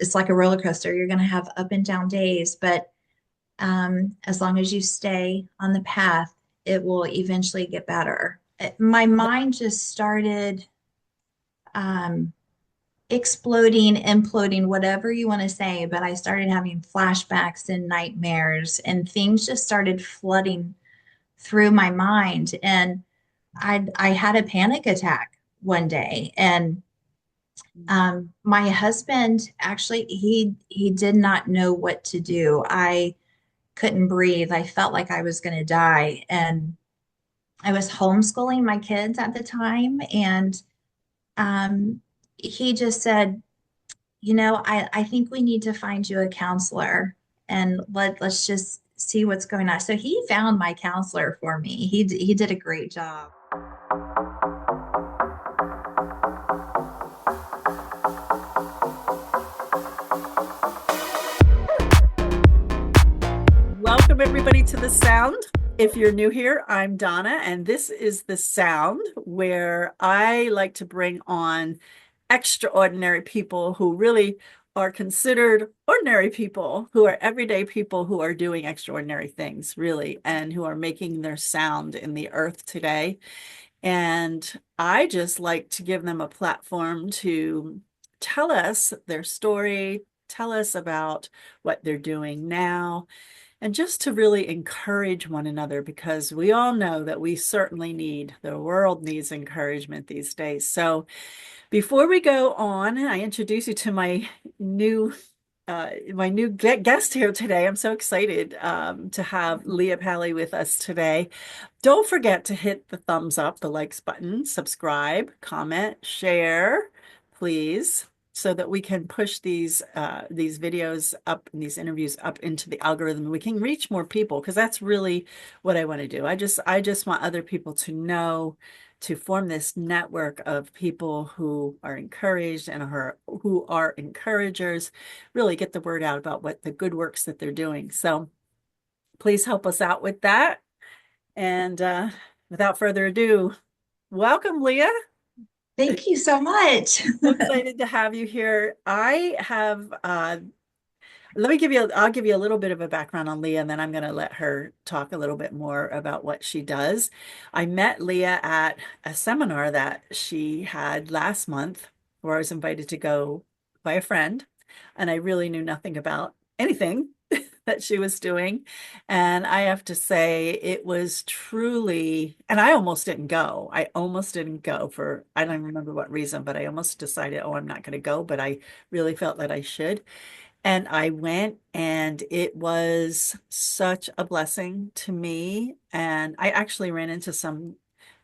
it's like a roller coaster. You're going to have up and down days, but as long as you stay on the path, it will eventually get better. My mind just started um, exploding, imploding, whatever you want to say, but I started having flashbacks and nightmares, and things just started flooding through my mind. And I had a panic attack one day, and my husband actually he did not know what to do. I couldn't breathe. I felt like I was going to die, and I was homeschooling my kids at the time, and um, he just said, I think we need to find you a counselor, and let's just see what's going on. So he found my counselor for me. He did a great job. Welcome, everybody, to The Sound. If you're new here, I'm Donna, and this is The Sound, where I like to bring on extraordinary people who really are considered ordinary people, who are everyday people who are doing extraordinary things, really, and who are making their sound in the earth today. And I just like to give them a platform to tell us their story, tell us about what they're doing now, and just to really encourage one another, because we all know that we certainly the world needs encouragement these days. So before we go on, I introduce you to my new guest here today. I'm so excited to have Leah Powley with us today. Don't forget to hit the thumbs up, the likes button, subscribe, comment, share, please, so that we can push these videos up and these interviews up into the algorithm. We can reach more people, because that's really what I want to do. I just want other people to know, to form this network of people who are encouraged and who are encouragers, really get the word out about what the good works that they're doing. So please help us out with that. And without further ado, welcome, Leah. Thank you so much. So excited to have you here. I have I'll give you a little bit of a background on Leah, and then I'm going to let her talk a little bit more about what she does. I met Leah at a seminar that she had last month, where I was invited to go by a friend, and I really knew nothing about anything that she was doing. And I have to say, it was truly, and I almost didn't go. I almost didn't go for, I don't remember what reason, but I almost decided, oh, I'm not going to go, but I really felt that I should. And I went, and it was such a blessing to me. And I actually ran into some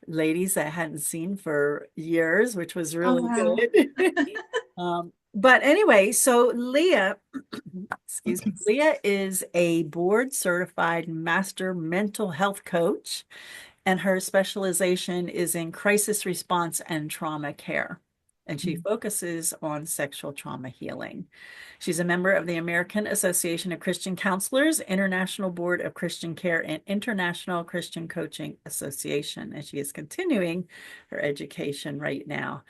ladies that I hadn't seen for years, which was Oh, really wow. good. But anyway, so Leah, excuse me, Leah is a board certified master mental health coach, and her specialization is in crisis response and trauma care. And she focuses on sexual trauma healing. She's a member of the American Association of Christian Counselors, International Board of Christian Care, and International Christian Coaching Association. And she is continuing her education right now.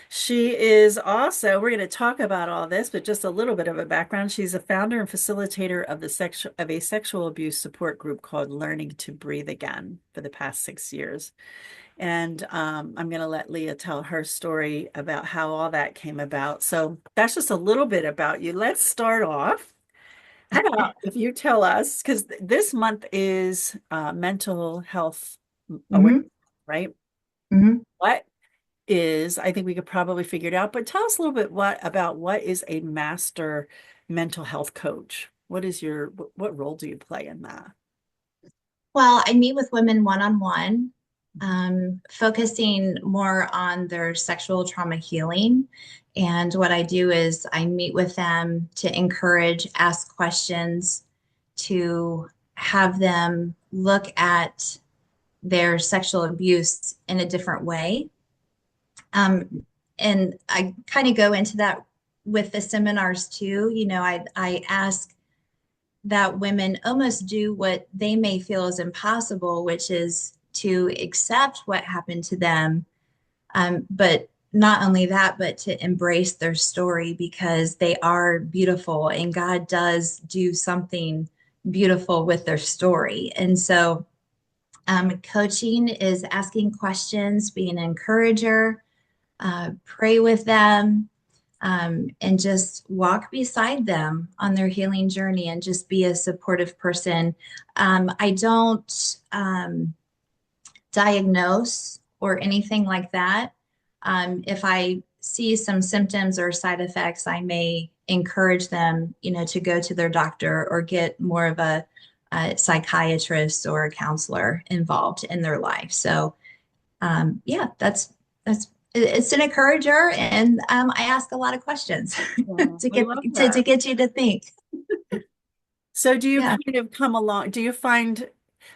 She is also, we're going to talk about all this, but just a little bit of a background. She's a founder and facilitator of a sexual abuse support group called Learning to Breathe Again for the past 6 years. And I'm going to let Leah tell her story about how all that came about. So that's just a little bit about you. Let's start off. How about if you tell us, because this month is mental health awareness, Hmm. right? Hmm. What is, I think we could probably figure it out, but tell us a little bit what is a master mental health coach? What role do you play in that? Well, I meet with women one-on-one, focusing more on their sexual trauma healing. And what I do is I meet with them to encourage, ask questions, to have them look at their sexual abuse in a different way. And I kind of go into that with the seminars too. I ask that women almost do what they may feel is impossible, which is to accept what happened to them, but not only that, but to embrace their story because they are beautiful and God does do something beautiful with their story. And so, coaching is asking questions, being an encourager, pray with them, and just walk beside them on their healing journey and just be a supportive person. I don't diagnose or anything like that. If I see some symptoms or side effects, I may encourage them, to go to their doctor or get more of a psychiatrist or a counselor involved in their life. So, yeah, that's it's an encourager, and I ask a lot of questions Yeah, to I get love to that. get you to think. So do you Yeah. kind of come along? Do you find,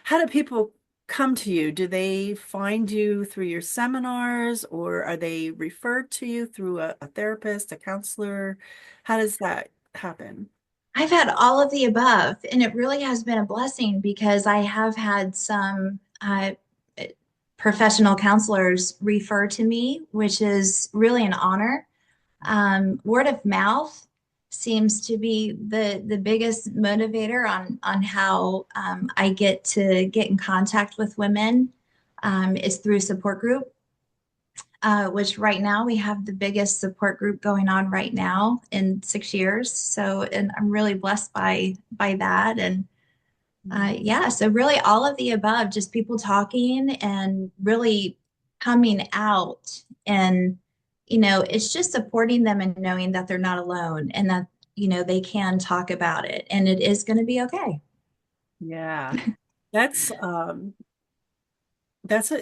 how do people come to you? Do they find you through your seminars, or are they referred to you through a therapist, a counselor? How does that happen? I've had all of the above, and it really has been a blessing because I have had some professional counselors refer to me, which is really an honor. Word of mouth seems to be the biggest motivator on how I get to get in contact with women. Is through support group, which right now we have the biggest support group going on right now in 6 years. So, and I'm really blessed by that. And yeah, so really all of the above, just people talking and really coming out. And, it's just supporting them and knowing that they're not alone and that, they can talk about it and it is going to be okay. Yeah. That's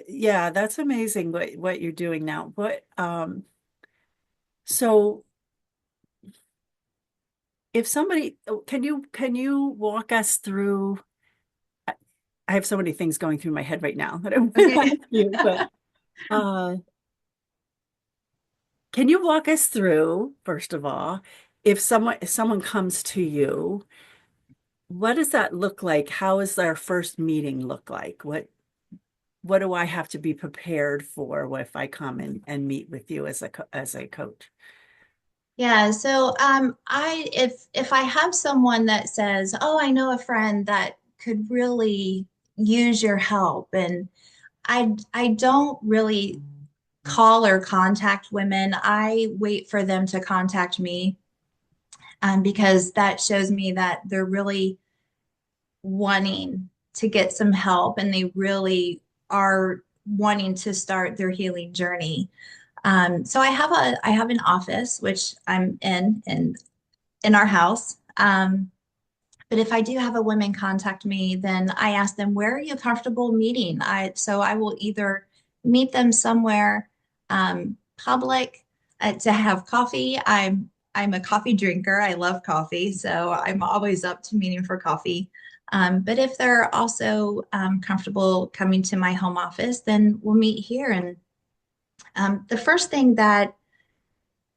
yeah, that's amazing what you're doing now. So if somebody, can you walk us through, I I have so many things going through my head right now that I want to Okay. ask you, but uh can you walk us through, first of all, if someone comes to you, what does that look like? How does our first meeting look like? What do I have to be prepared for if I come and meet with you as a coach? Yeah, so I if I have someone that says, "Oh, I know a friend that could really use your help," and I don't really call or contact women. I wait for them to contact me, because that shows me that they're really wanting to get some help and they really are wanting to start their healing journey. So I have an office which I'm in our house. But if I do have a woman contact me, then I ask them, where are you comfortable meeting? So I will either meet them somewhere public, to have coffee. I'm a coffee drinker. I love coffee, so I'm always up to meeting for coffee. But if they're also comfortable coming to my home office, then we'll meet here. And the first thing that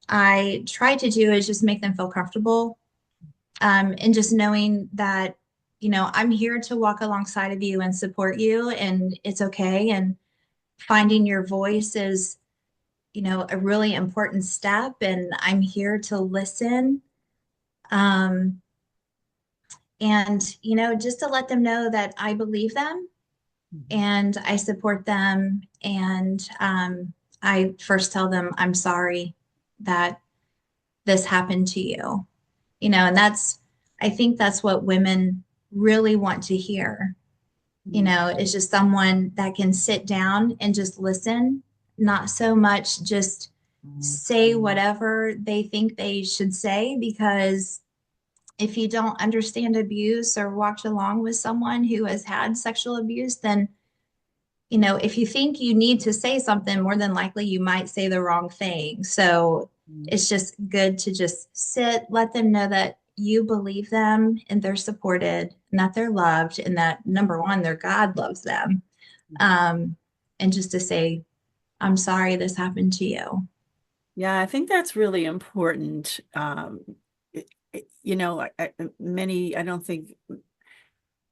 I try to do is just make them feel comfortable, and just knowing that, I'm here to walk alongside of you and support you, and it's okay. And finding your voice is, a really important step, and I'm here to listen. Um, and, just to let them know that I believe them Mhm. and I support them. And I first tell them, I'm sorry that this happened to you, and I think that's what women really want to hear. It's just someone that can sit down and just listen, not so much just say whatever they think they should say. Because if you don't understand abuse or walked along with someone who has had sexual abuse, then, if you think you need to say something, more than likely you might say the wrong thing. So Mhm. it's just good to just sit, let them know that you believe them and they're supported and that they're loved and that, number one, their God loves them. Um, and just to say, I'm sorry this happened to you. Yeah, I think that's really important. I don't think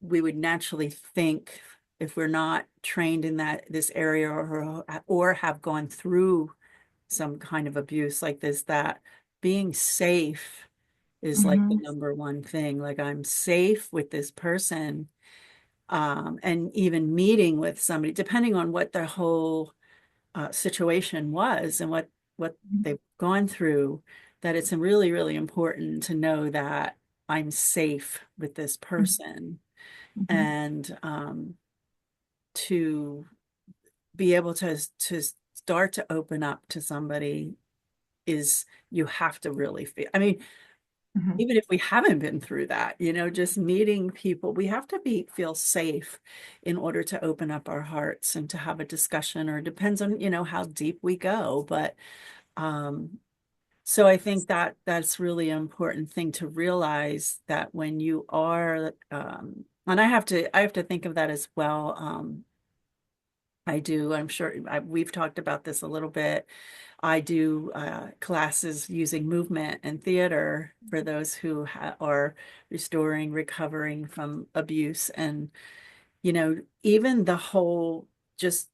we would naturally think, if we're not trained in this area, or have gone through some kind of abuse like this, that being safe is like the Hmm. number one thing. Like, I'm safe with this person. And even meeting with somebody, depending on what their whole situation was and what they've gone through, that it's really, really important to know that I'm safe with this person, Hmm. and to be able to start to open up to somebody is, you have to really feel, I mean, Hmm. even if we haven't been through that, just meeting people, we have to feel safe in order to open up our hearts and to have a discussion, or it depends on, how deep we go. But um, so I think that that's really an important thing to realize, that when you are, and I have to think of that as well. I do. I'm sure we've talked about this a little bit. I do classes using movement and theater for those who are restoring, recovering from abuse. And, even the whole, just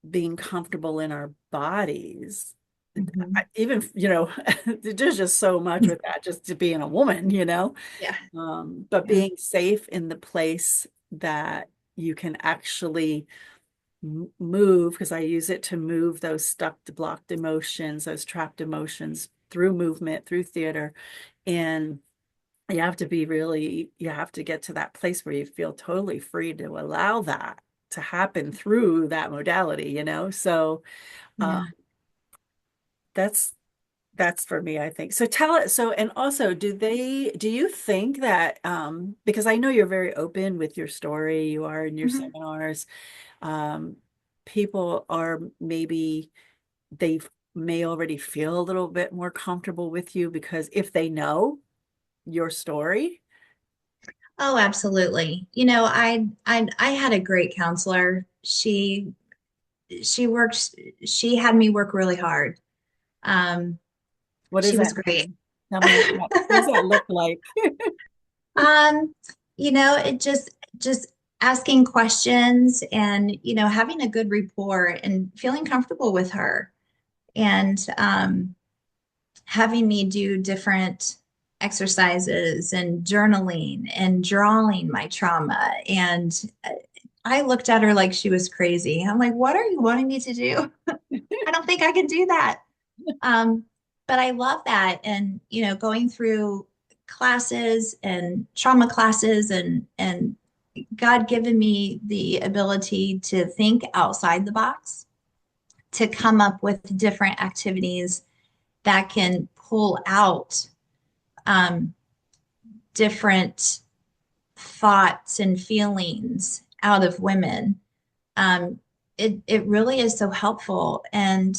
being comfortable in our bodies. Hmm. Even, there's just so much with that, just to being a woman. Yeah. But Yeah. being safe in the place that you can actually move, because I use it to move those stuck, blocked emotions, those trapped emotions, through movement, through theater. And you have to get to that place where you feel totally free to allow that to happen through that modality. So uh, Yeah. that's that's for me, I think. So tell it. So, and also, do you think that, because I know you're very open with your story, you are in your Hmm. seminars, um, people are maybe, they may already feel a little bit more comfortable with you because if they know your story. Oh, absolutely. I had a great counselor. She works, she had me work really hard. Um, What does she was that great. mean? Tell me, what does that look like? Um, it just asking questions and, having a good rapport and feeling comfortable with her, and having me do different exercises and journaling and drawing my trauma. And I looked at her like she was crazy. I'm like, what are you wanting me to do? I don't think I can do that. Um, but I love that. And, going through classes and trauma classes, and God given me the ability to think outside the box, to come up with different activities that can pull out um, different thoughts and feelings out of women. Um, it really is so helpful. And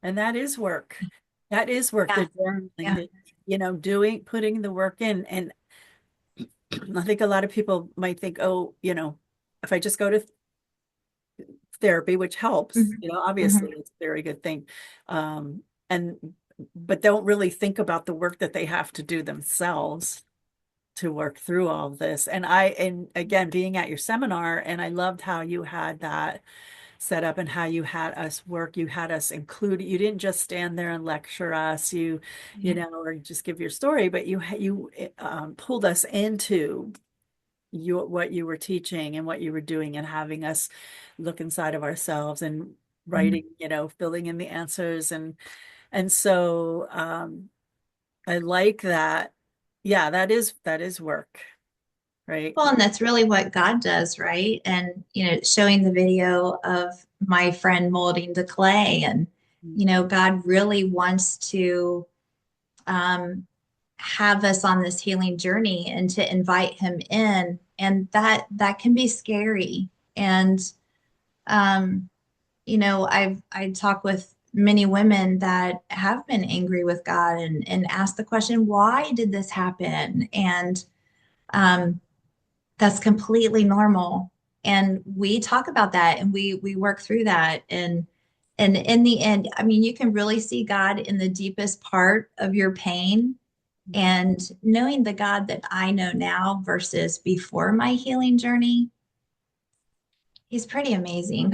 And that is work. That is work, yeah, the journaling, yeah. putting the work in. And I think a lot of people might think, oh, if I just go to therapy, which helps, Mhm. obviously Mhm. it's a very good thing. Um, and but don't really think about the work that they have to do themselves to work through all of this. And again, being at your seminar, and I loved how you had that set up and how you had us work, you had us include, you didn't just stand there and lecture us, Yeah. or just give your story, but you pulled us into what you were teaching and what you were doing, and having us look inside of ourselves and Mhm. writing, filling in the answers. And so I like that. Yeah, that is work, right? Well, and that's really what God does, right? And, showing the video of my friend molding the clay, and, God really wants to um, have us on this healing journey and to invite him in. And that can be scary. And, um, I talk with many women that have been angry with God, and ask the question, why did this happen? And, um, that's completely normal. And we talk about that, and we work through that. And in the end, I mean, you can really see God in the deepest part of your pain. And knowing the God that I know now versus before my healing journey, he's pretty amazing.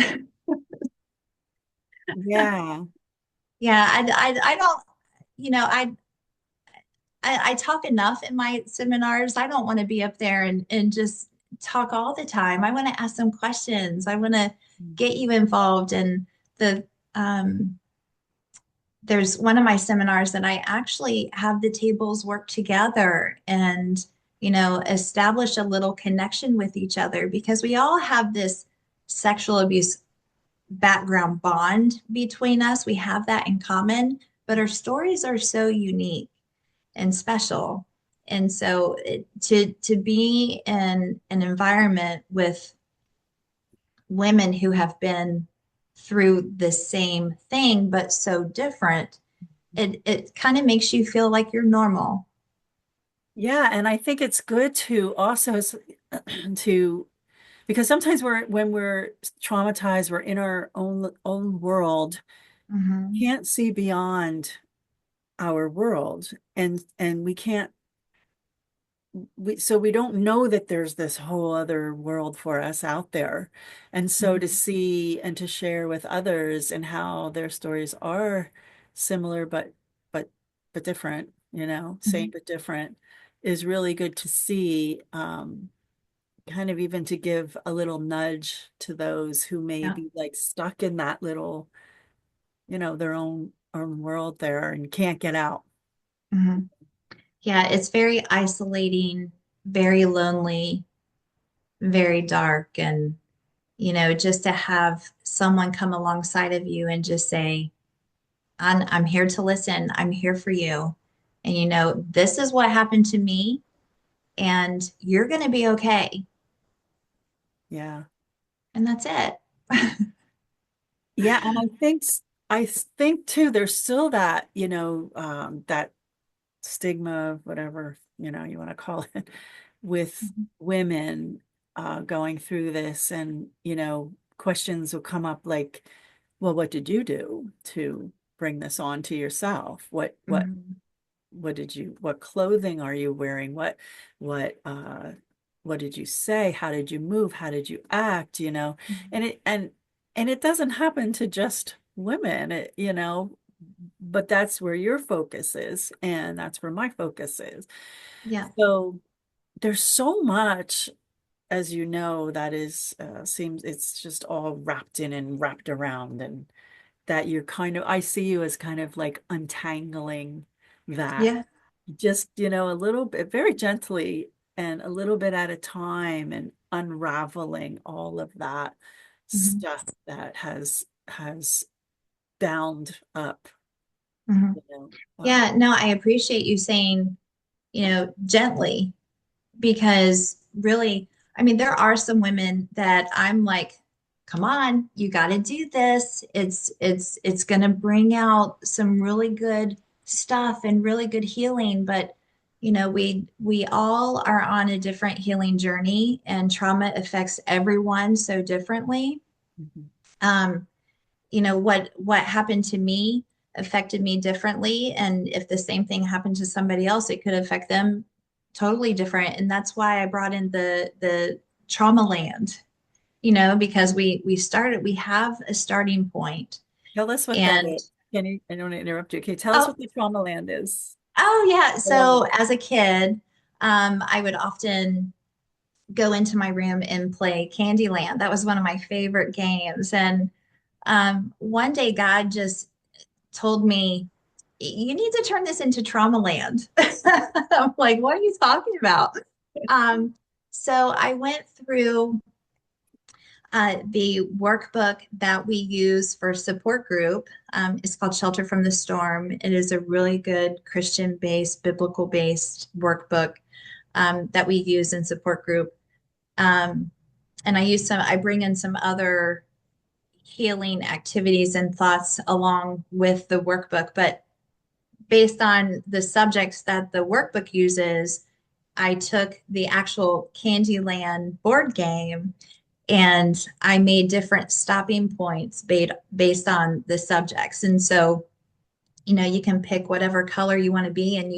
Yeah. Yeah, I don't, you know, I talk enough in my seminars. I don't want to be up there and just talk all the time. I want to ask some questions. I want to get you involved. And the there's one of my seminars that I actually have the tables work together and, establish a little connection with each other because we all have this sexual abuse background bond between us. We have that in common, but our stories are so unique and special. And so to be in an environment with women who have been through the same thing but so different, it kind of makes you feel like you're normal. Yeah, and I think it's good to also to because sometimes when we're traumatized, we're in our own world, Hmm. can't see beyond our world, and we can't so we don't know that there's this whole other world for us out there. And so to Hmm. see and to share with others and how their stories are similar but but different, same Hmm. but different is really good to see. Kind of even to give a little nudge to those who may Yeah. be like stuck in that little, their own world there and can't get out. Hmm. Yeah, it's very isolating, very lonely, very dark. And, just to have someone come alongside of you and just say, I'm here to listen, I'm here for you. And, this is what happened to me, and you're going to be okay. Yeah. And that's it. Yeah, and I think too, there's still that, that stigma, whatever, you want to call it, with Mhm. women going through this, and questions will come up like, well, what did you do to bring this on to yourself? Mhm. What clothing are you wearing? What what did you say? How did you move? How did you act? Mhm. And it doesn't happen to just women, but that's where your focus is, and that's where my focus is. Yeah. So there's so much, as you know, that is seems it's just all wrapped in and wrapped around, and that you're kind of, I see you as kind of like untangling that, Yeah. just, a little bit, very gently and a little bit at a time, and unraveling all of that Mhm. stuff that has bound up, Mhm. you know. Yeah. No, I appreciate you saying, gently, because really, I mean, there are some women that I'm like, come on, you got to do this. It's going to bring out some really good stuff and really good healing. But, we all are on a different healing journey, and trauma affects everyone so differently. Mhm. Um, what happened to me affected me differently, and if the same thing happened to somebody else, it could affect them totally different. And that's why I brought in the trauma land, because we have a starting point. Tell us what that And is. I don't want to interrupt you. Okay, tell us oh, what the trauma land is. yeah, I love so it. as a kid, I would often go into my room and play Candyland. That was one of my favorite games. And one day God just told me, you need to turn this into trauma land. I'm like, what are you talking about? Um, so I went through the workbook that we use for support group. It's called Shelter from the Storm. It is a really good Christian based, biblical based workbook that we use in support group. Um, and I bring in some other healing activities and thoughts along with the workbook. But based on the subjects that the workbook uses, I took the actual Candyland board game and I made different stopping points based on the subjects. And so, you can pick whatever color you want to be, and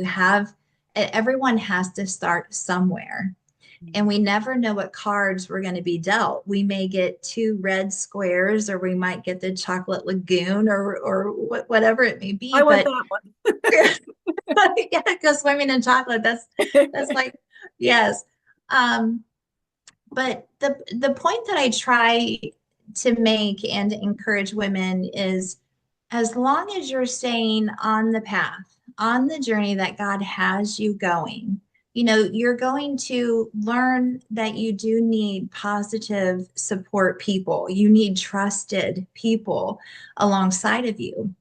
everyone has to start somewhere. Mm. And we never know what cards we're going to be dealt. We may get two red squares, or we might get the chocolate lagoon, or whatever it may be. I want But that one. yeah, go swimming in chocolate. That's like, yes. Um, but the point that I try to make and encourage women is, as long as you're staying on the path, on the journey that God has you going, you're going to learn that you do need positive support people. You need trusted people alongside of you.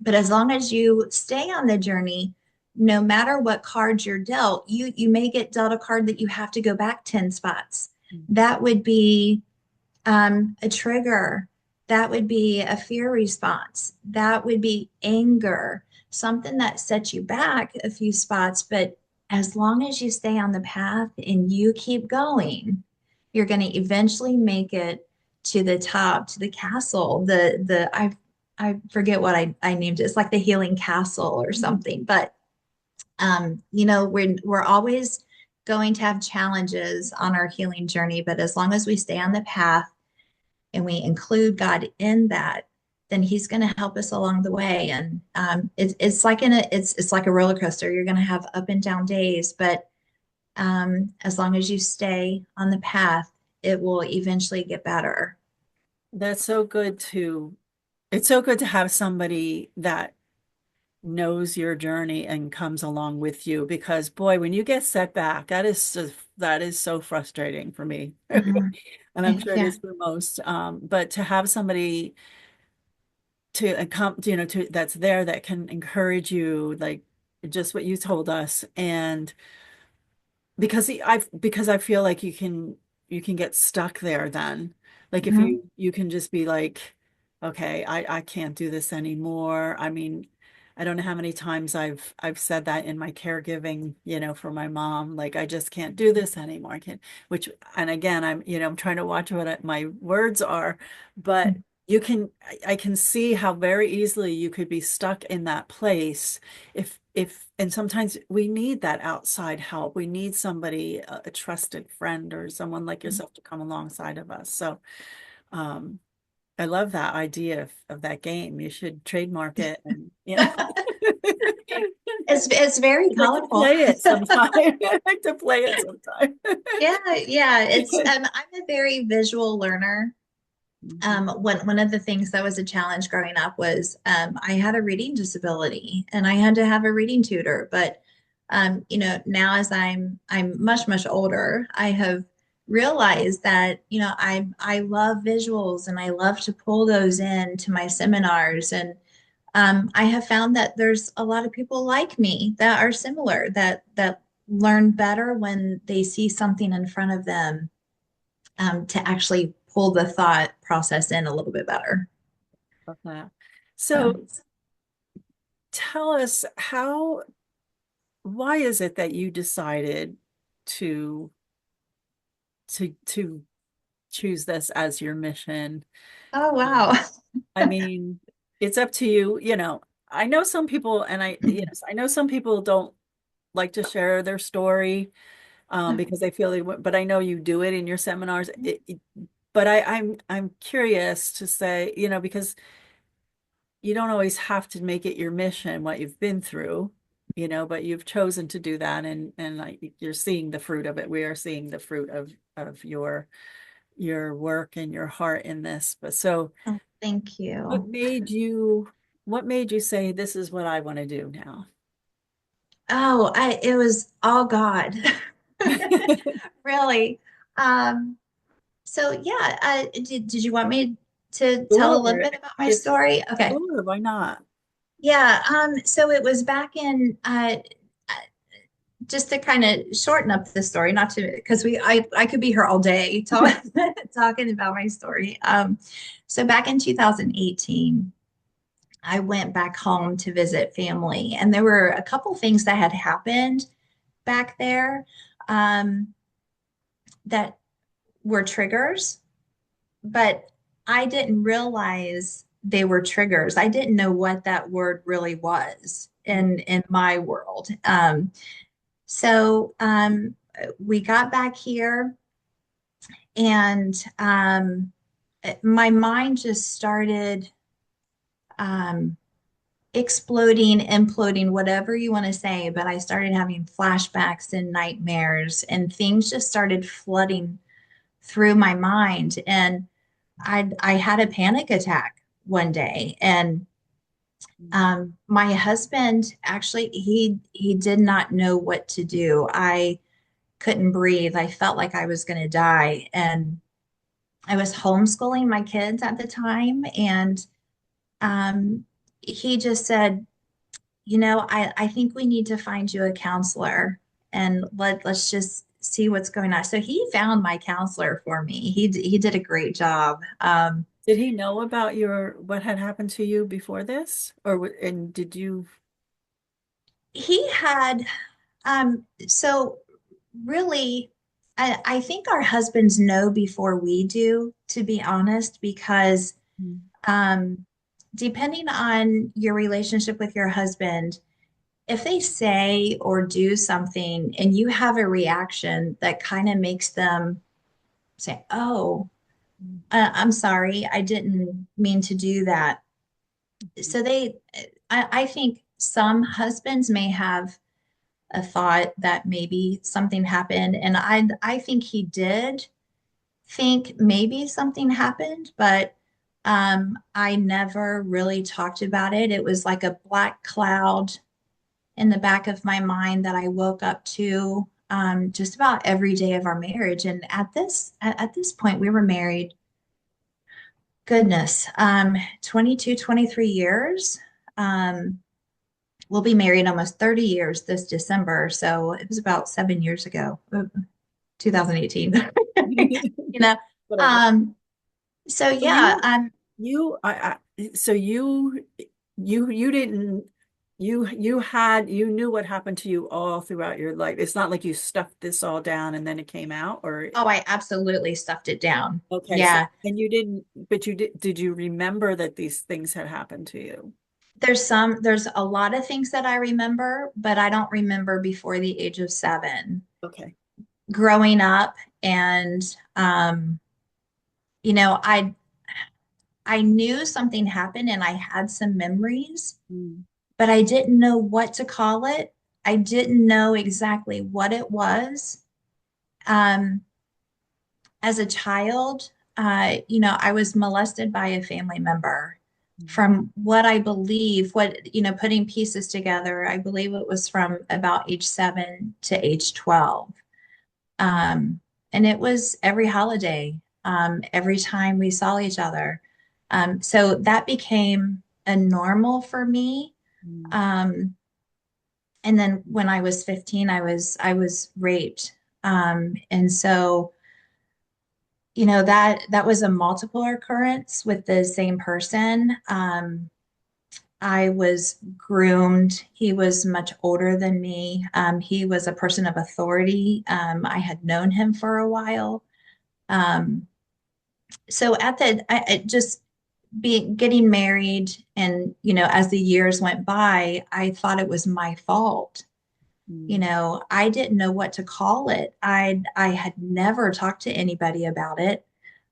But as long as you stay on the journey, no matter what cards you're dealt, you may get dealt a card that you have to go back 10 spots. That would be a trigger. That would be a fear response. That would be anger, something that sets you back a few spots. But as long as you stay on the path and you keep going, you're going to eventually make it to the top, to the castle. I forget what I named it. It's like the healing castle or Mhm. something. But we're always going to have challenges on our healing journey. But as long as we stay on the path and we include God in that, then He's going to help us along the way. And it's like it's like a roller coaster. You're going to have up and down days, but as long as you stay on the path, it will eventually get better. That's so good to, it's so good to have somebody that knows your journey and comes along with you because boy, when you get set back, that is so frustrating for me. Mhm. And I'm sure it Yeah. is for most. But to have somebody to come, to that's there that can encourage you, like just what you told us, and because I feel like you can get stuck there then. Like if Mhm. you can just be like, okay, I can't do this anymore. I mean, I don't know how many times I've said that in my caregiving, for my mom, like I just can't do this anymore. I can't, which and again, I'm trying to watch what my words are, but I can see how very easily you could be stuck in that place if and sometimes we need that outside help. We need somebody, a trusted friend or someone like yourself to come alongside of us. So um I love that idea of that game. You should trademark it and It's very I'd like to colorful. play it sometime. I'd like to play it sometime. Yeah, yeah. I'm a very visual learner. Mhm. One of the things that was a challenge growing up was I had a reading disability and I had to have a reading tutor. But now as I'm much older, I have realized that I love visuals and I love to pull those in to my seminars. And I have found that there's a lot of people like me that are similar, that learn better when they see something in front of them, to actually pull the thought process in a little bit better. Love that. So, So tell us why is it that you decided to to choose this as your mission? oh wow. Um, I mean, it's up to you, I know some people, and yes, I know some people don't like to share their story because they feel but I know you do it in your seminars. But I'm curious to say, because you don't always have to make it your mission what you've been through, but you've chosen to do that, and like you're seeing the fruit of it. We are seeing the fruit of your work and your heart in this. But so Oh, thank what you. made you what made you say this is what I want to do now? It was all God. Really. Um, so yeah, did you want me to tell a little Sure. bit about my If story? Okay. sure, why not? Yeah, so it was back in just to kind of shorten up the story, not to because I could be here all day talking about my story. So back in 2018, I went back home to visit family, and there were a couple things that had happened back there, um, that were triggers, but I didn't realize they were triggers. I didn't know what that word really was in my world. So we got back here, and my mind just started um, exploding, imploding, whatever you want to say. But I started having flashbacks and nightmares, and things just started flooding through my mind. And I had a panic attack one day, and my husband actually he did not know what to do. I couldn't breathe. I felt like I was going to die, and I was homeschooling my kids at the time, and um, he just said, I think we need to find you a counselor, and let's just see what's going on. So he found my counselor for me. He did a great job. Did he know about what had happened to you before this? And did you? He had so really, I think our husbands know before we do, to be honest, because um, depending on your relationship with your husband, if they say or do something and you have a reaction that kind of makes them say, "Oh, I'm sorry, I didn't mean to do that." So I think some husbands may have a thought that maybe something happened, and I think he did think maybe something happened, but I never really talked about it. It was like a black cloud in the back of my mind that I woke up to just about every day of our marriage. And at this point, we were married, goodness, 22, 23 years. Um, we'll be married almost 30 years this December. So it was about 7 years ago, 2018. you know, Whatever. um, so So yeah, you, so you didn't, you knew what happened to you all throughout your life. It's not like you stuffed this all down and then it came out, or oh, I absolutely stuffed it down. okay. So, Yeah. and you didn't, but did you remember that these things had happened to you? There's a lot of things that I remember, but I don't remember before the age of 7. Okay. Growing up, and um, you know, I knew something happened and I had some memories, Mm. but I didn't know what to call it. I didn't know exactly what it was. Um, as a child, I was molested by a family member. From what I believe, putting pieces together, I believe it was from about age 7 to age 12. Um, and it was every holiday, every time we saw each other. So that became a normal for me. Mm. Um, and then when I was 15, I was raped. And so that was a multiple occurrence with the same person. I was groomed. He was much older than me. He was a person of authority. I had known him for a while. Um, so just being getting married, and as the years went by, I thought it was my fault. Mm. I didn't know what to call it. I had never talked to anybody about it.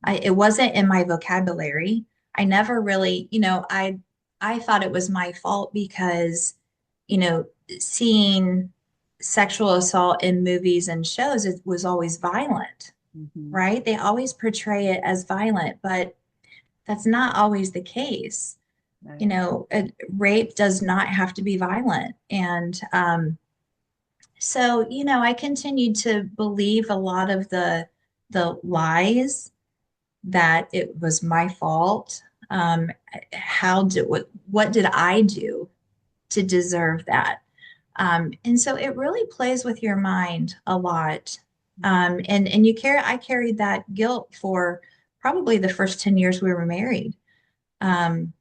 It wasn't in my vocabulary. I never really, I thought it was my fault because, you know, seeing sexual assault in movies and shows, it was always violent, Mhm. right? They always portray it as violent, but that's not always the case. Right. Rape does not have to be violent. And so, I continued to believe a lot of the lies that it was my fault. What did I do to deserve that? And so it really plays with your mind a lot. And I carried that guilt for probably the first 10 years we were married. Um,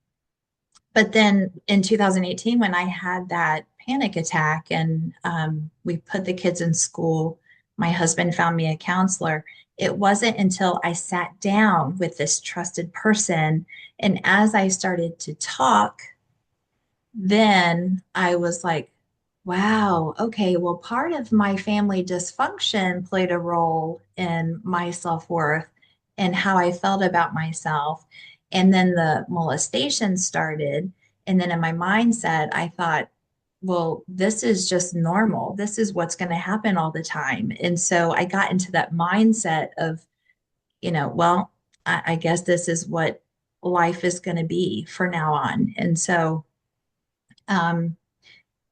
but then in 2018, when I had that panic attack, and we put the kids in school, my husband found me a counselor. It wasn't until I sat down with this trusted person, and as I started to talk, then I was like, Wow. Okay. Well, part of my family dysfunction played a role in my self-worth and how I felt about myself. And then the molestation started. And then in my mindset, I thought, well, this is just normal. This is what's going to happen all the time. And so I got into that mindset of, well, I guess this is what life is going to be for now on. And so, um,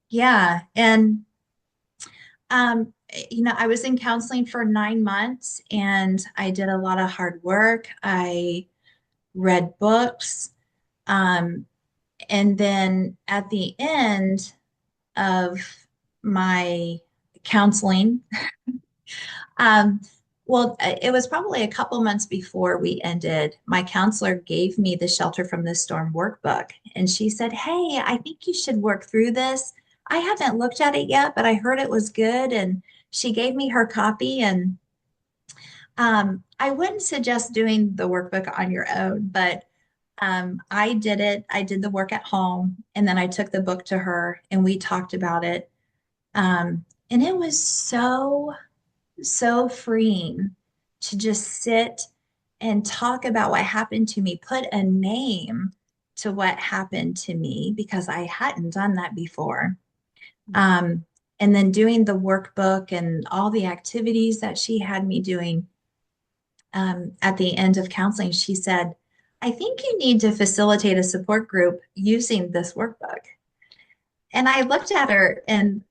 yeah. And I was in counseling for 9 months and I did a lot of hard work. I read books. Um, and then at the end of my counseling, um, well, it was probably a couple months before we ended. My counselor gave me the Shelter from the Storm workbook, and she said, "Hey, I think you should work through this. I haven't looked at it yet, but I heard it was good." And she gave me her copy, and I wouldn't suggest doing the workbook on your own, but I did it. I did the work at home, and then I took the book to her, and we talked about it. And it was so freeing to just sit and talk about what happened to me, put a name to what happened to me because I hadn't done that before. Um, and then doing the workbook and all the activities that she had me doing at the end of counseling, she said, I think you need to facilitate a support group using this workbook. And I looked at her and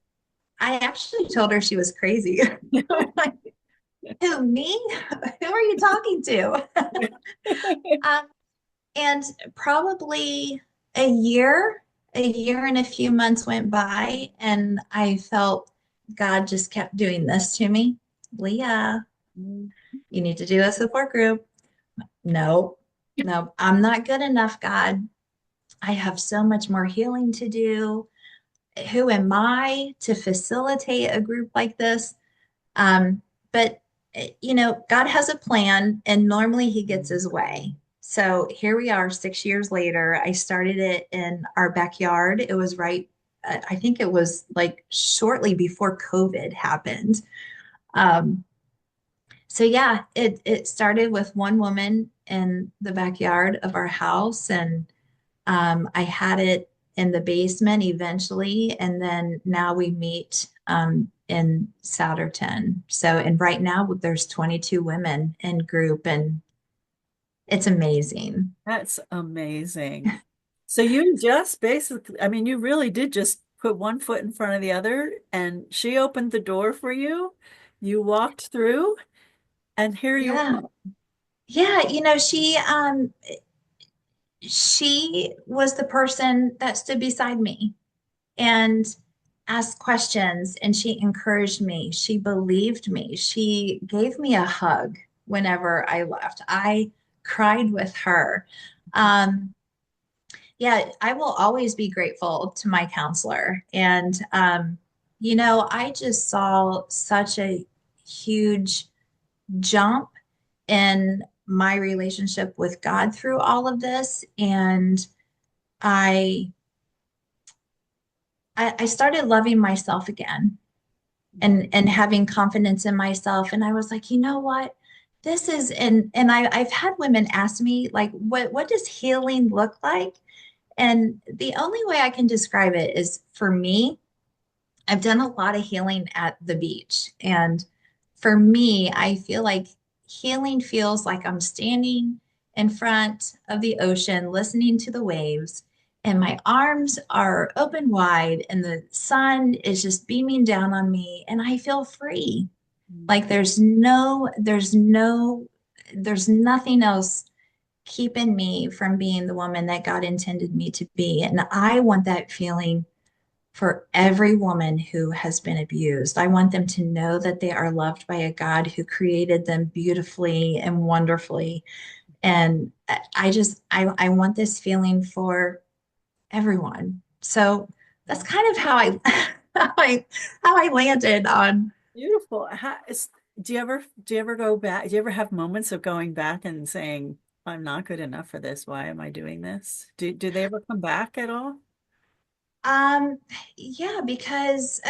I actually told her she was crazy. Like, who, me? Who are you talking to? um, and probably a year, a year and a few months went by, and I felt God just kept doing this to me. Leah, you need to do a support group. No, no, I'm not good enough, God. I have so much more healing to do. Who am I to facilitate a group like this? But God has a plan, and normally He gets His way. So here we are, 6 years later. I started it in our backyard. It was right, I think it was like shortly before COVID happened. Um, so yeah, it started with one woman in the backyard of our house, and I had it in the basement eventually, and then now we meet in Souderton. So, and right now there's 22 women in group, and it's amazing. That's amazing. So you just basically, I mean, you really did just put one foot in front of the other, and she opened the door for you. You walked through, and here you Yeah, are. yeah. She was the person that stood beside me and asked questions, and she encouraged me. She believed me. She gave me a hug whenever I left. I cried with her. Um, yeah, I will always be grateful to my counselor. And, I just saw such a huge jump in my relationship with God through all of this. And I, I started loving myself again and having confidence in myself. And I was like, you know what? This is and I've had women ask me like what does healing look like? And the only way I can describe it is for me, I've done a lot of healing at the beach. And for me, I feel like healing feels like I'm standing in front of the ocean, listening to the waves, and my arms are open wide, and the sun is just beaming down on me, and I feel free. Like there's nothing else keeping me from being the woman that God intended me to be. And I want that feeling for every woman who has been abused. I want them to know that they are loved by a God who created them beautifully and wonderfully. And I want this feeling for everyone. So that's kind of how I how I landed on. Beautiful. Do you ever go back? Do you ever have moments of going back and saying, I'm not good enough for this. Why am I doing this? Do they ever come back at all? Um, yeah, because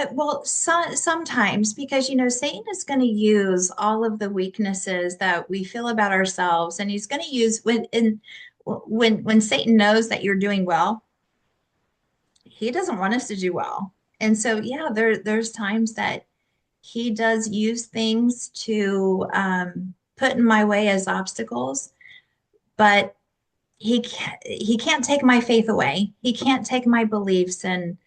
sometimes because Satan is going to use all of the weaknesses that we feel about ourselves, and he's going to use when Satan knows that you're doing well, he doesn't want us to do well. And so yeah, there's times that he does use things to put in my way as obstacles, but he can't take my faith away. He can't take my beliefs, and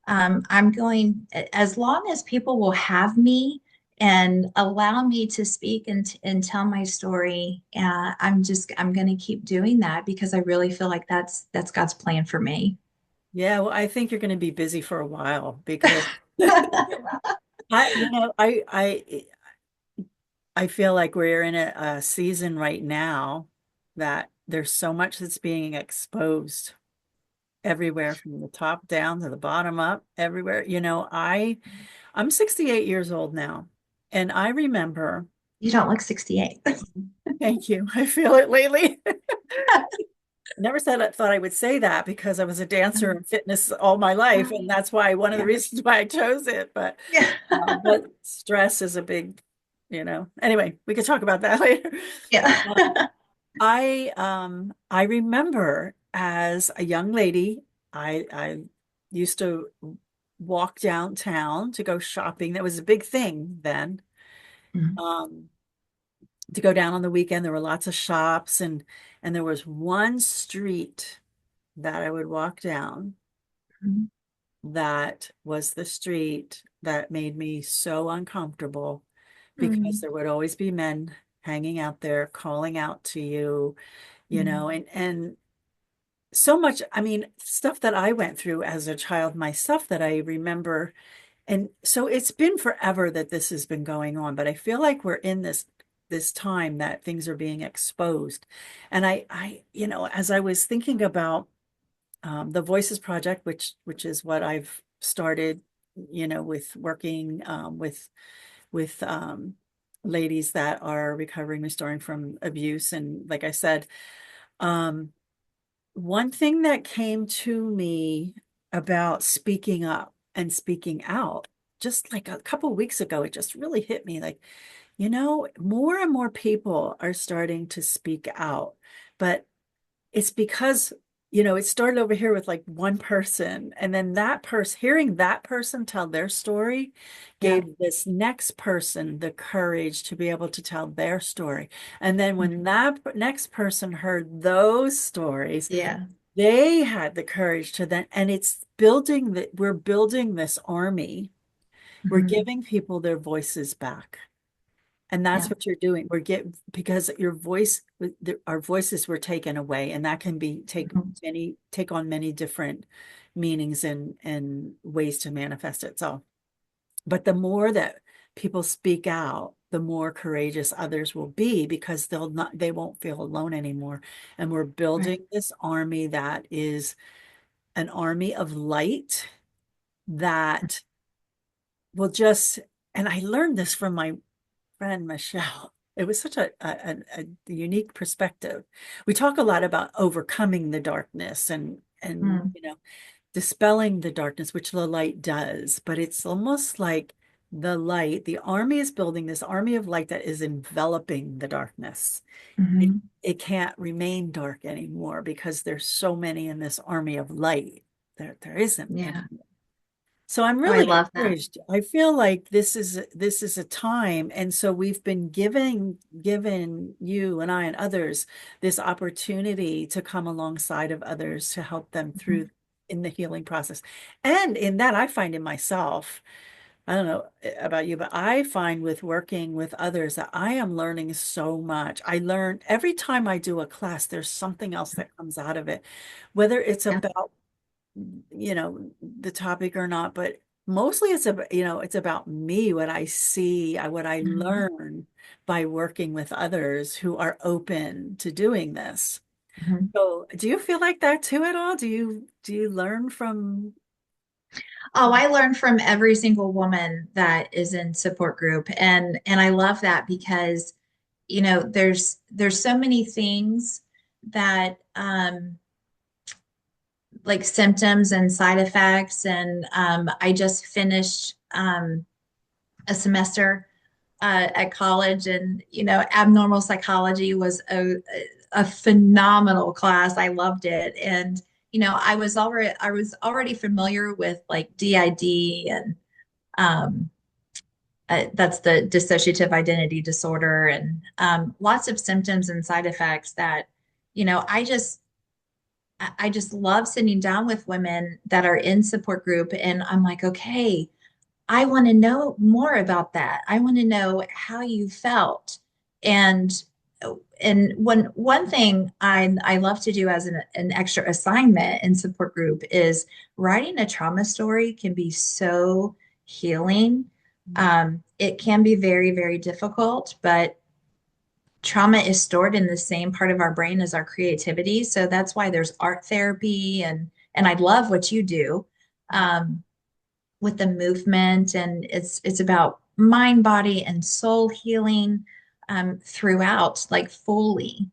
I'm going as long as people will have me and allow me to speak and tell my story. I'm going to keep doing that because I really feel like that's God's plan for me. Yeah, well, I think you're going to be busy for a while because I feel like we're in a season right now that there's so much that's being exposed everywhere from the top down to the bottom up, everywhere. I'm 68 years old now, and I remember, You don't look 68. thank you. I feel it lately. Never said I thought I would say that because I was a dancer and fitness all my life, and that's why one of the Yeah. reasons why I chose it. But Yeah. but stress is a big, Anyway, we could talk about that later. Uh, Yeah. I remember as a young lady, I used to walk downtown to go shopping. That was a big thing then. Mhm. Um, to go down on the weekend, there were lots of shops, and there was one street that I would walk down that was the street that made me so uncomfortable because Mhm. there would always be men hanging out there calling out to you, Mhm. and so much, I mean, stuff that I went through as a child myself that I remember. And so it's been forever that this has been going on, but I feel like we're in this time that things are being exposed. And as I was thinking about the Voices Project, which is what I've started, with working with ladies that are recovering, restoring from abuse. And like I said, um, one thing that came to me about speaking up and speaking out, just like a couple of weeks ago, it just really hit me like, more and more people are starting to speak out, but it's because, it started over here with like one person, and then that person, hearing that person tell their story Yeah. gave this next person the courage to be able to tell their story. And then when that next person heard those stories, Yeah. they had the courage to then, and it's building that we're building this army. We're Mhm. giving people their voices back. And that's Yeah. what you're doing. Because our voices were taken away, and that can be Mhm. take on many different meanings and ways to manifest itself. But the more that people speak out, the more courageous others will be because they won't feel alone anymore. And we're Right. building this army that is an army of light that will just, and I learned this from my friend Michelle. It was such a unique perspective. We talk a lot about overcoming the darkness and Mm. dispelling the darkness, which the light does, but it's almost like the army is building this army of light that is enveloping the darkness. It, Mhm. it can't remain dark anymore because there's so many in this army of light. There isn't any. Yeah. So I'm Oh, I really love that. encouraged. I feel like this is a time, and so we've been given you and I and others this opportunity to come alongside of others to help them Mhm. through in the healing process. And in that, I find in myself, I don't know about you, but I find with working with others that I am learning so much. I learn every time I do a class, there's something else that comes out of it, whether it's Yeah. about the topic or not, but mostly it's about me, what I see, what I Mhm. learn by working with others who are open to doing this. Mhm. So do you feel like that too at all? Do you learn from? Oh, I learn from every single woman that is in support group, and I love that because there's so many things that like symptoms and side effects. And I just finished a semester at college, and abnormal psychology was a phenomenal class. I loved it, and I was already familiar with like DID, and um, that's the dissociative identity disorder, and lots of symptoms and side effects that I just love sitting down with women that are in support group, and I'm like, okay, I want to know more about that. I want to know how you felt. And one thing I love to do as an extra assignment in support group is writing a trauma story can be so healing. It can be very, very difficult, but trauma is stored in the same part of our brain as our creativity. So that's why there's art therapy, and I love what you do. With the movement, and it's about mind, body, and soul healing throughout, like fully.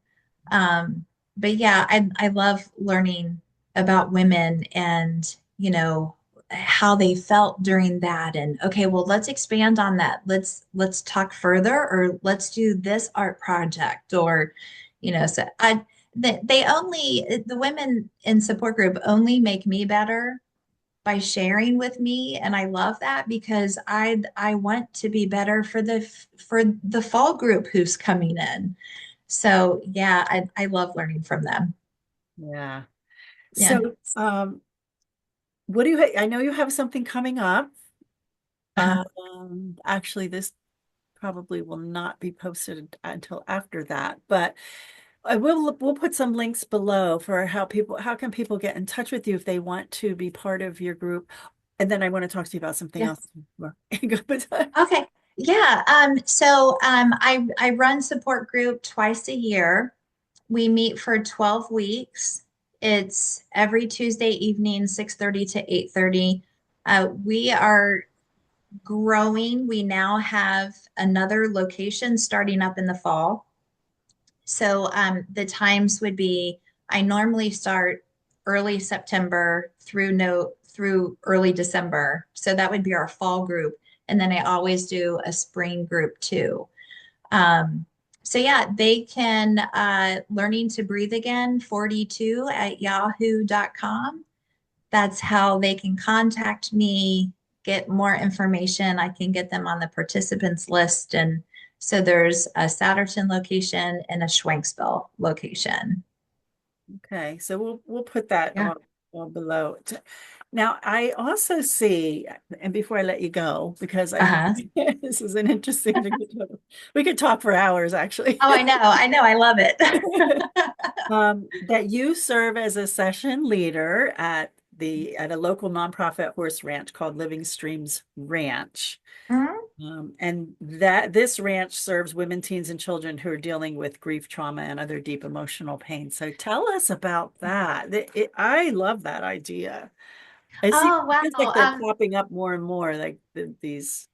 But yeah, I love learning about women, and how they felt during that. And okay, well, let's expand on that. Let's talk further, or let's do this art project, or so the women in support group only make me better by sharing with me, and I love that because I want to be better for the fall group who's coming in. So yeah, I love learning from them. Yeah. Yeah. So, what do you, I know you have something coming up. Uh-huh. Actually, this probably will not be posted until after that, but we'll put some links below for how can people get in touch with you if they want to be part of your group. And then I want to talk to you about something Yeah. else. Okay. Yeah. I run support group twice a year. We meet for 12 weeks. It's every Tuesday evening, 6:30 to 8:30. We are growing. We now have another location starting up in the fall. So the times would be, I normally start early September through early December. So that would be our fall group. And then I always do a spring group too. Um, so yeah, they can learning to breathe again 42 at yahoo.com. That's how they can contact me, get more information. I can get them on the participants list. And so there's a Satterton location and a Schwenksville location. Okay, so we'll put that Yeah. all below. Now, I also see, and before I let you go, because I Uh-huh. this is an interesting thing to talk. We could talk for hours, actually. Oh, I know. I know. I love it. That you serve as a session leader at a local nonprofit horse ranch called Living Streams Ranch. Mhm. And that this ranch serves women, teens, and children who are dealing with grief, trauma, and other deep emotional pain. So tell us about that. I love that idea. Oh, It seems like wow. they're popping up more and more, like these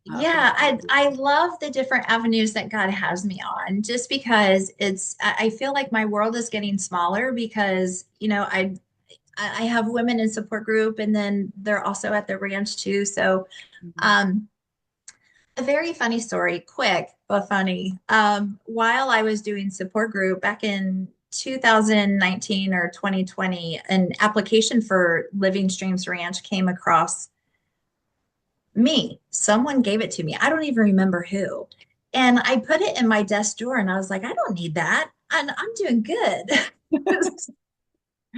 Yeah, facilities. I love the different avenues that God has me on, just because I feel like my world is getting smaller because, I have women in support group, and then they're also at the ranch too. So, Mhm. um, a very funny story, quick but funny. While I was doing support group back in 2019 or 2020, an application for Living Streams Ranch came across me. Someone gave it to me. I don't even remember who. And I put it in my desk drawer, and I was like, I don't need that. I'm doing good.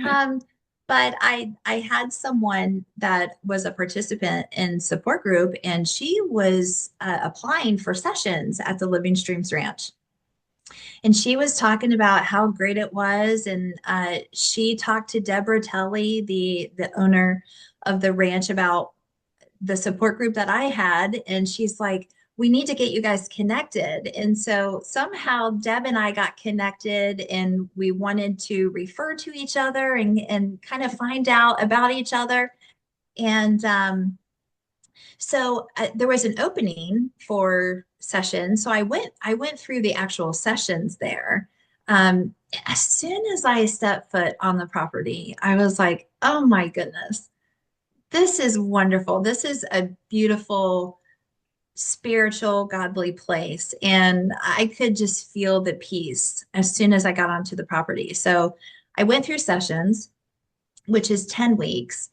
Um, but I had someone that was a participant in support group, and she was applying for sessions at the Living Streams Ranch. And she was talking about how great it was. And she talked to Deborah Tully, the owner of the ranch, about the support group that I had. And she's like, we need to get you guys connected. And so somehow Deb and I got connected, and we wanted to refer to each other, and kind of find out about each other. And so there was an opening for sessions. So I went through the actual sessions there. As soon as I stepped foot on the property, I was like, oh my goodness, this is wonderful. This is a beautiful, spiritual, godly place. And I could just feel the peace as soon as I got onto the property. So I went through sessions, which is 10 weeks,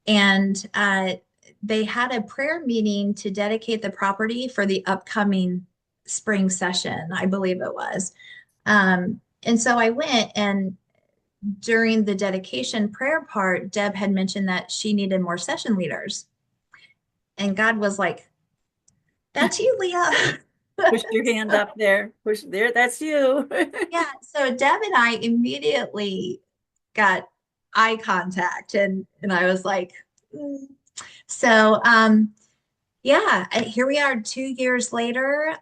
and they had a prayer meeting to dedicate the property for the upcoming spring session, I believe it was. And so I went, and during the dedication prayer part, Deb had mentioned that she needed more session leaders. And God was like, that's you, Leah. Push your hand up there. Push there. That's you. Yeah. So Deb and I immediately got eye contact, and I was like, "Mm." So yeah, here we are 2 years later.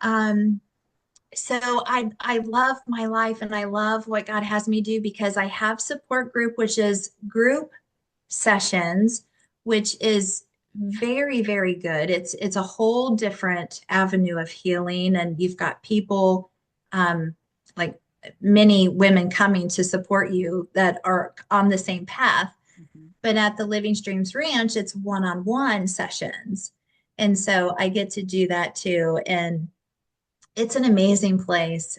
So I love my life, and I love what God has me do, because I have support group, which is group sessions, which is very, very good. It's a whole different avenue of healing, and you've got people, like many women coming to support you that are on the same path. Mhm. But at the Living Streams Ranch, it's one-on-one sessions. And so I get to do that too. And it's an amazing place.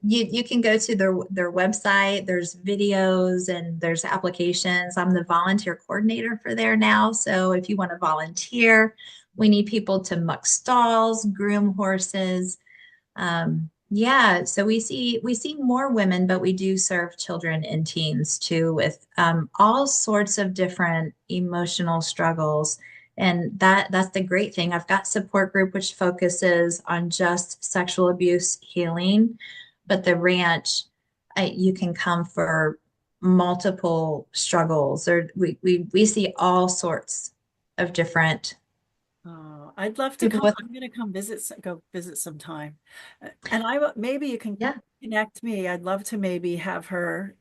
You can go to their website. There's videos and there's applications. I'm the volunteer coordinator for there now. So if you want to volunteer, we need people to muck stalls, groom horses. Yeah, so we see more women, but we do serve children and teens too, with all sorts of different emotional struggles. And that's the great thing. I've got support group which focuses on just sexual abuse healing, but the ranch, you can come for multiple struggles, or we see all sorts of different Oh, I'd love to people come. with, I'm going to come visit, go visit sometime. And maybe you can yeah. connect me. I'd love to maybe have her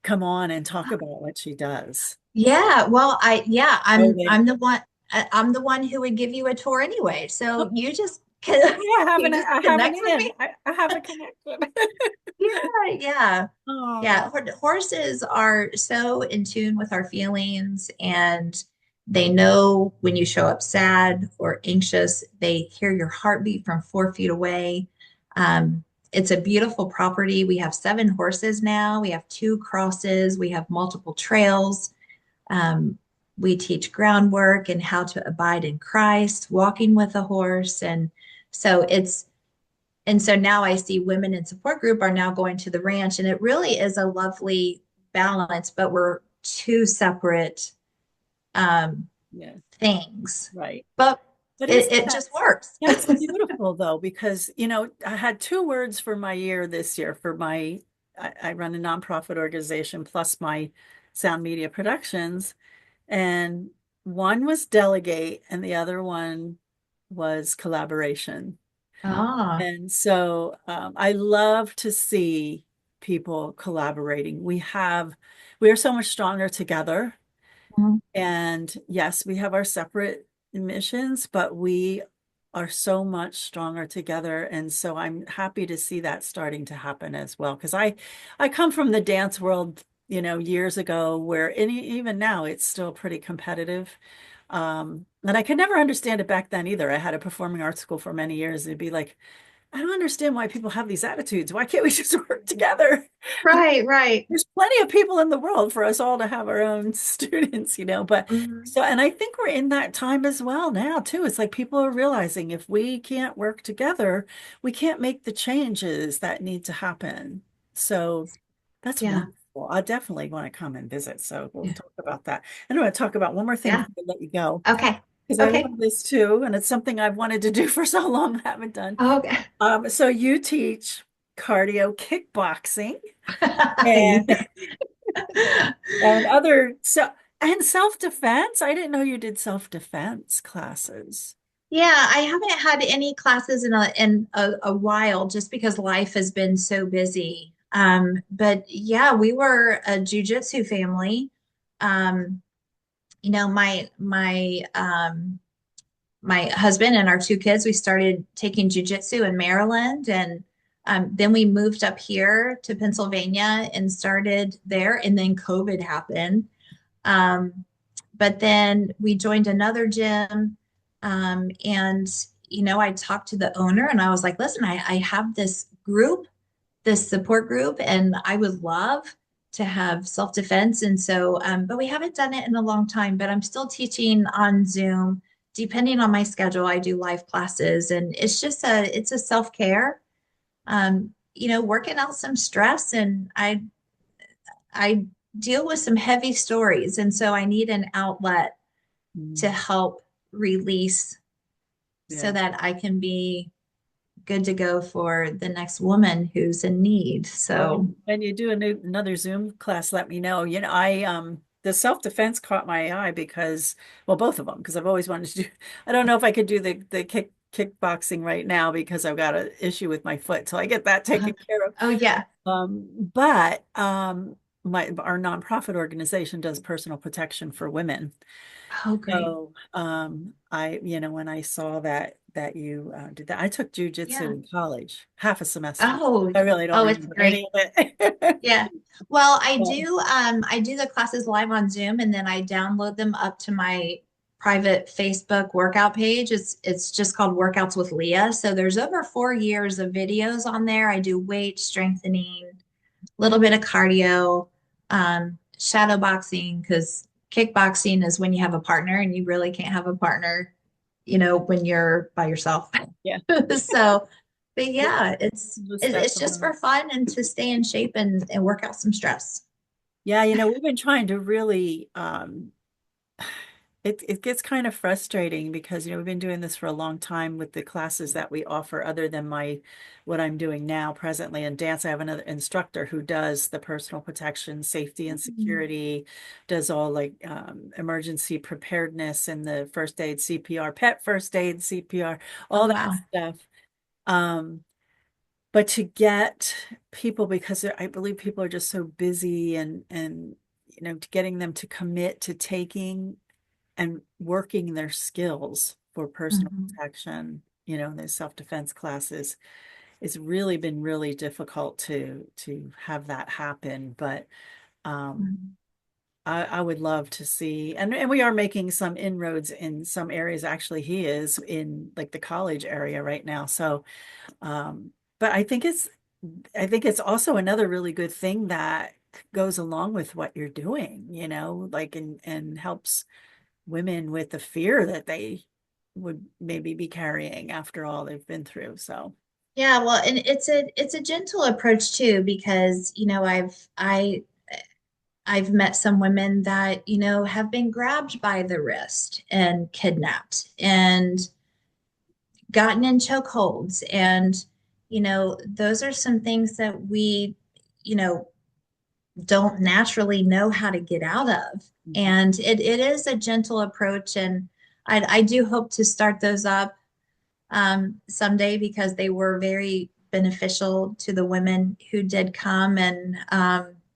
come on and talk about what she does. Yeah, well, yeah, Oh, I'm the one who would give you a tour anyway. So oh, you just you just I have an connect with in. me. I have a connection. Yeah, yeah. Oh, Yeah, horses are so in tune with our feelings, and they know when you show up sad or anxious. They hear your heartbeat from 4 feet away. It's a beautiful property. We have 7 horses now. We have 2 crosses. We have multiple trails. Um, we teach groundwork and how to abide in Christ, walking with a horse. And so now I see women in support group are now going to the ranch, and it really is a lovely balance, but we're two separate um, yes, things, right. but But it just works. that's beautiful though, because I had 2 words for my year this year for I run a nonprofit organization plus my sound media productions. And one was delegate and the other one was collaboration. Ah, And so I love to see people collaborating. We are so much stronger together. mhm. And yes, we have our separate missions, but we are so much stronger together. And so I'm happy to see that starting to happen as well. Because I come from the dance world, years ago, where even now it's still pretty competitive. And I could never understand it back then either. I had a performing arts school for many years. It'd be like, I don't understand why people have these attitudes. Why can't we just work together? Right, right. There's plenty of people in the world for us all to have our own students, but Mhm. so, and I think we're in that time as well now too. It's like people are realizing if we can't work together, we can't make the changes that need to happen. So that's Yeah, wonderful. I definitely want to come and visit. So we'll yeah, talk about that. And I want to talk about one more thing yeah. before I let you go, Okay, because I okay, love this too. And it's something I've wanted to do for so long, I haven't done. okay. So you teach cardio kickboxing and and other so and self-defense. I didn't know you did self-defense classes. Yeah, I haven't had any classes in a while, just because life has been so busy. But yeah, we were a jujitsu family. Um, my husband and our 2 kids, we started taking jujitsu in Maryland, and Then we moved up here to Pennsylvania and started there, and then COVID happened. Um, but then we joined another gym, and I talked to the owner, and I was like, "Listen, I have this group, this support group, and I would love to have self-defense." And so, but we haven't done it in a long time. But I'm still teaching on Zoom. Depending on my schedule, I do live classes, and it's a self-care, working out some stress, and I deal with some heavy stories, and so I need an outlet to Mm, help release so yeah. that I can be good to go for the next woman who's in need. Well, So, when you do another Zoom class, let me know. The self-defense caught my eye because, well, both of them, because I've always wanted to do, I don't know if I could do the kickboxing right now because I've got an issue with my foot. So I get that uh, taken care of. oh yeah, But our nonprofit organization does personal protection for women. oh great, So, when I saw that you did that, I took jujitsu yeah, in college, half a semester. oh I really don't oh, it's remember any great. of it. Yeah. Well, I Well, do I do the classes live on Zoom, and then I download them up to my private Facebook workout page. It's just called Workouts with Leah. So there's over 4 years of videos on there. I do weight strengthening, a little bit of cardio, shadow boxing, because kickboxing is when you have a partner, and you really can't have a partner, when you're by yourself. yeah, So, but yeah, it's most it's just definitely. for fun and to stay in shape and work out some stress. Yeah, we've been trying to really it gets kind of frustrating because we've been doing this for a long time with the classes that we offer other than my what I'm doing now presently in dance. I have another instructor who does the personal protection, safety and Mhm. security, does all like emergency preparedness and the first aid, CPR, pet first aid, CPR, Oh all that wow. stuff. Um, but to get people, because I believe people are just so busy and to getting them to commit to taking and working their skills for personal Mhm. protection, the self-defense classes, it's really been really difficult to have that happen. But um, Mhm. I would love to see, and we are making some inroads in some areas. Actually, he is in like the college area right now. So, but I think it's also another really good thing that goes along with what you're doing, like and helps women with the fear that they would maybe be carrying after all they've been through. So, Yeah, well, and it's a gentle approach too, because I've met some women that have been grabbed by the wrist and kidnapped and gotten in chokeholds, and those are some things that we you know don't naturally know how to get out of. mhm. And it is a gentle approach. And I do hope to start those up someday, because they were very beneficial to the women who did come. And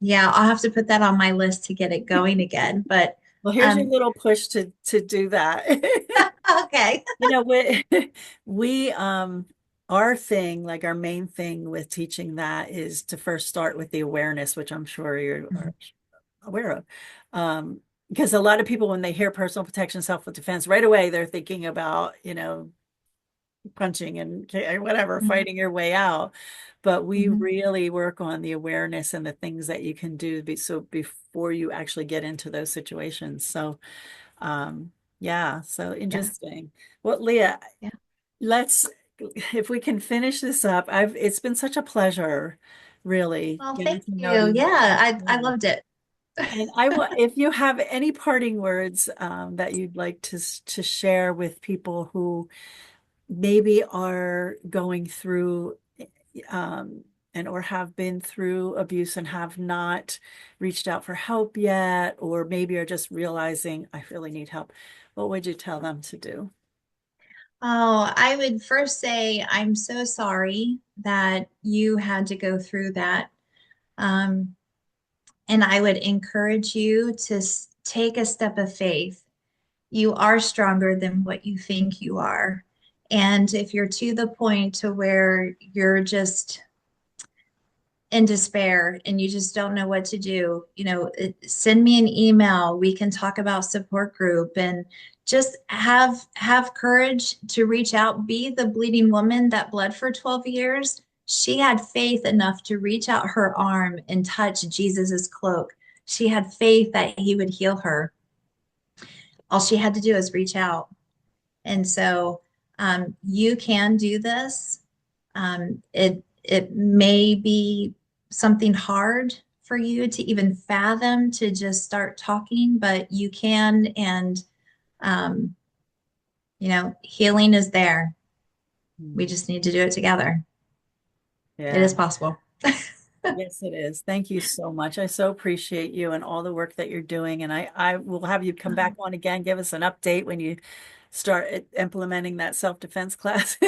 yeah, I'll have to put that on my list to get it going again. But Well, here's your um, little push to do that. okay. We we our thing, like our main thing with teaching that is to first start with the awareness, which I'm sure you are aware of. Because a lot of people, when they hear personal protection, self-defense, right away they're thinking about, punching and whatever, Mhm. fighting your way out. But we Mhm. really work on the awareness and the things that you can do so before you actually get into those situations. So, yeah, so Yeah. interesting. Well, Leah, Yeah. let's, if we can finish this up, it's been such a pleasure, really, Well, getting thank to know you. you. Yeah, I Yeah. loved it. And if you have any parting words that you'd like to share with people who maybe are going through um, and or have been through abuse and have not reached out for help yet, or maybe are just realizing I really need help, what would you tell them to do? Oh, I would first say I'm so sorry that you had to go through that. Um, and I would encourage you to take a step of faith. You are stronger than what you think you are. And if you're to the point to where you're just in despair and you just don't know what to do, send me an email. We can talk about support group and just have courage to reach out. Be the bleeding woman that bled for 12 years. She had faith enough to reach out her arm and touch Jesus's cloak. She had faith that he would heal her. All she had to do is reach out. And so you can do this. It may be something hard for you to even fathom to just start talking, but you can. And um, healing is there. We just need to do it together. It Yeah. is possible. Yes, it is. Thank you so much. I so appreciate you and all the work that you're doing. And I will have you come back on again, give us an update when you start implementing that self-defense class.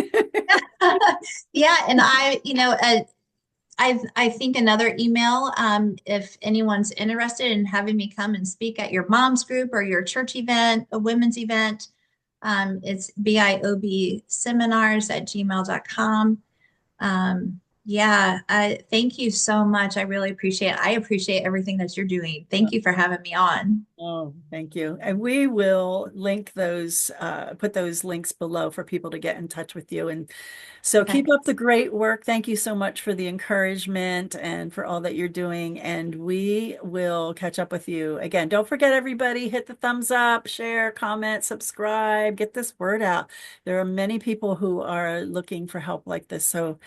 Yeah, and I think another email, if anyone's interested in having me come and speak at your mom's group or your church event, a women's event, it's biobseminars@gmail.com. Yeah, thank you so much. I really appreciate it. I appreciate everything that you're doing. Thank you for having me on. Oh, thank you. And we will link those, put those links below for people to get in touch with you. And so Okay. keep up the great work. Thank you so much for the encouragement and for all that you're doing. And we will catch up with you again. Don't forget, everybody, hit the thumbs up, share, comment, subscribe, get this word out. There are many people who are looking for help like this. So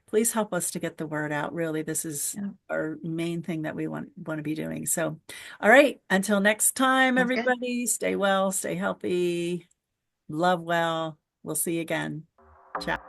please help us to get the word out. Really, this is Yeah, our main thing that we want to be doing. So, all right, until next time, sounds good. everybody, stay well, stay healthy, love well. We'll see you again. Ciao.